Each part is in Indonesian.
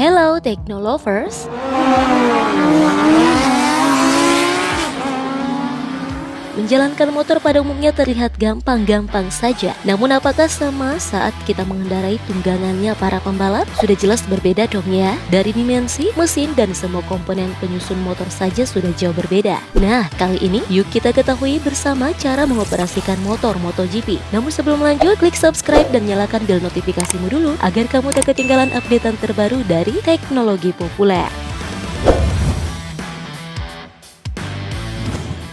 Hello Technolovers. Menjalankan motor pada umumnya terlihat gampang-gampang saja. Namun apakah sama saat kita mengendarai tunggangannya para pembalap? Sudah jelas berbeda dong ya. Dari dimensi, mesin, dan semua komponen penyusun motor saja sudah jauh berbeda. Nah, kali ini yuk kita ketahui bersama cara mengoperasikan motor MotoGP. Namun sebelum lanjut, klik subscribe dan nyalakan bel notifikasimu dulu agar kamu tak ketinggalan updatean terbaru dari teknologi populer.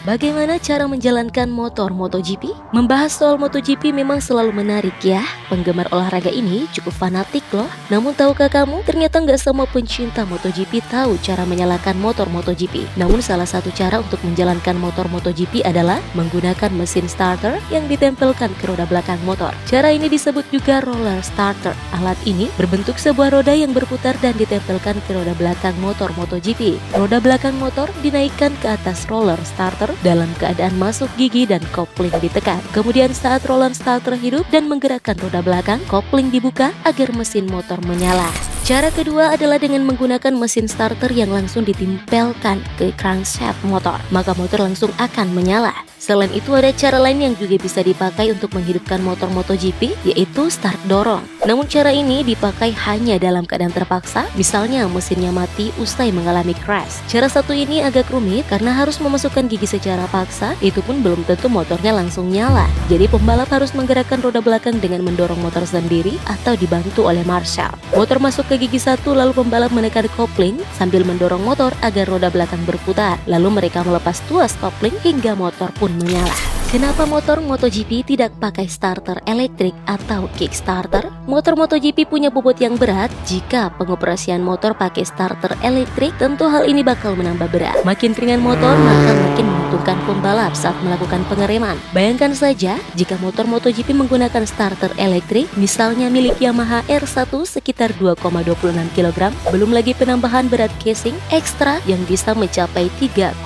Bagaimana cara menjalankan motor MotoGP? Membahas soal MotoGP memang selalu menarik ya. Penggemar olahraga ini cukup fanatik loh. Namun tahukah kamu, ternyata nggak semua pencinta MotoGP tahu cara menyalakan motor MotoGP. Namun salah satu cara untuk menjalankan motor MotoGP adalah menggunakan mesin starter yang ditempelkan ke roda belakang motor. Cara ini disebut juga roller starter. Alat ini berbentuk sebuah roda yang berputar dan ditempelkan ke roda belakang motor MotoGP. Roda belakang motor dinaikkan ke atas roller starter dalam keadaan masuk gigi dan kopling ditekan. Kemudian saat roller starter hidup dan menggerakkan roda belakang, kopling dibuka agar mesin motor menyala. Cara kedua adalah dengan menggunakan mesin starter yang langsung ditempelkan ke crankshaft motor, maka motor langsung akan menyala. Selain itu ada cara lain yang juga bisa dipakai untuk menghidupkan motor MotoGP, yaitu start dorong. Namun cara ini dipakai hanya dalam keadaan terpaksa, misalnya mesinnya mati usai mengalami crash. Cara satu ini agak rumit karena harus memasukkan gigi secara paksa, itu pun belum tentu motornya langsung nyala. Jadi pembalap harus menggerakkan roda belakang dengan mendorong motor sendiri atau dibantu oleh marshal. Motor masuk ke gigi satu, lalu pembalap menekan kopling sambil mendorong motor agar roda belakang berputar. Lalu mereka melepas tuas kopling hingga motor pun menyala. Kenapa motor MotoGP tidak pakai starter elektrik atau kickstarter? Motor MotoGP punya bobot yang berat. Jika pengoperasian motor pakai starter elektrik, tentu hal ini bakal menambah berat. Makin ringan motor, maka makin menguntungkan pembalap saat melakukan pengereman. Bayangkan saja, jika motor MotoGP menggunakan starter elektrik, misalnya milik Yamaha R1 sekitar 2,26 kg, belum lagi penambahan berat casing ekstra yang bisa mencapai 3,17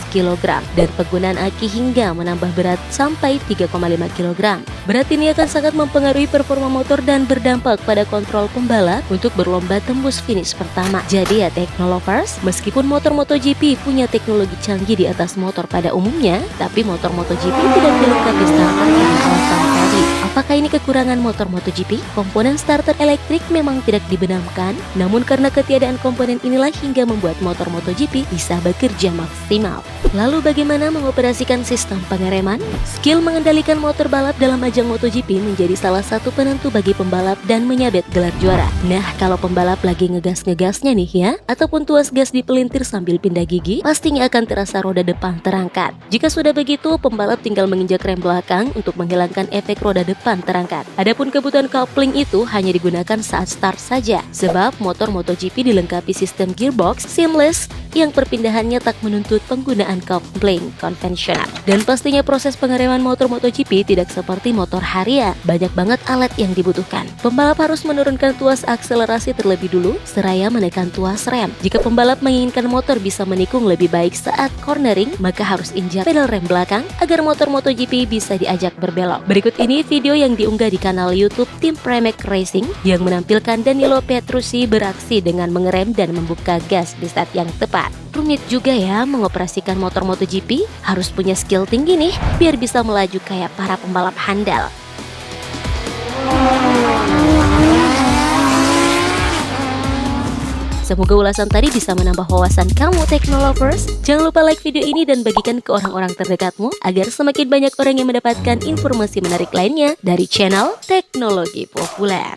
kg, dan penggunaan aki hingga menambah berat sampai 3,5 kg. Berat ini akan sangat mempengaruhi performa motor dan berdampak pada kontrol pembalap untuk berlomba tembus finish pertama. Jadi ya Technolovers, meskipun motor MotoGP punya teknologi canggih di atas motor pada umumnya, tapi motor MotoGP tidak dilengkapi starter yang alasan tadi. Apakah ini kekurangan motor MotoGP? Komponen starter elektrik memang tidak dibenamkan, namun karena ketiadaan komponen inilah hingga membuat motor MotoGP bisa bekerja maksimal. Lalu bagaimana mengoperasikan sistem pengereman? Skill mengendalikan motor balap dalam ajang MotoGP menjadi salah satu penentu bagi pembalap dan menyabet gelar juara. Nah, kalau pembalap lagi ngegas-ngegasnya nih ya, ataupun tuas gas dipelintir sambil pindah gigi, pastinya akan terasa roda depan terangkat. Jika sudah begitu, pembalap tinggal menginjak rem belakang untuk menghilangkan efek roda depan terangkat. Adapun kebutuhan kopling itu hanya digunakan saat start saja, sebab motor MotoGP dilengkapi sistem gearbox seamless yang perpindahannya tak menuntut penggunaan kopling konvensional. Dan pastinya proses pengereman motor MotoGP tidak seperti motor harian. Banyak banget alat yang dibutuhkan. Pembalap harus menurunkan tuas akselerasi terlebih dulu, seraya menekan tuas rem. Jika pembalap menginginkan motor bisa menikung lebih baik saat cornering, maka harus injak pedal rem belakang agar motor MotoGP bisa diajak berbelok. Berikut ini video yang diunggah di kanal YouTube tim Pramac Racing yang menampilkan Danilo Petrucci beraksi dengan mengerem dan membuka gas di saat yang tepat. Rumit juga ya mengoperasikan motor MotoGP, harus punya skill tinggi nih biar bisa melaju kayak para pembalap handal. Semoga ulasan tadi bisa menambah wawasan kamu Technolovers. Jangan lupa like video ini dan bagikan ke orang-orang terdekatmu agar semakin banyak orang yang mendapatkan informasi menarik lainnya dari channel Teknologi Populer.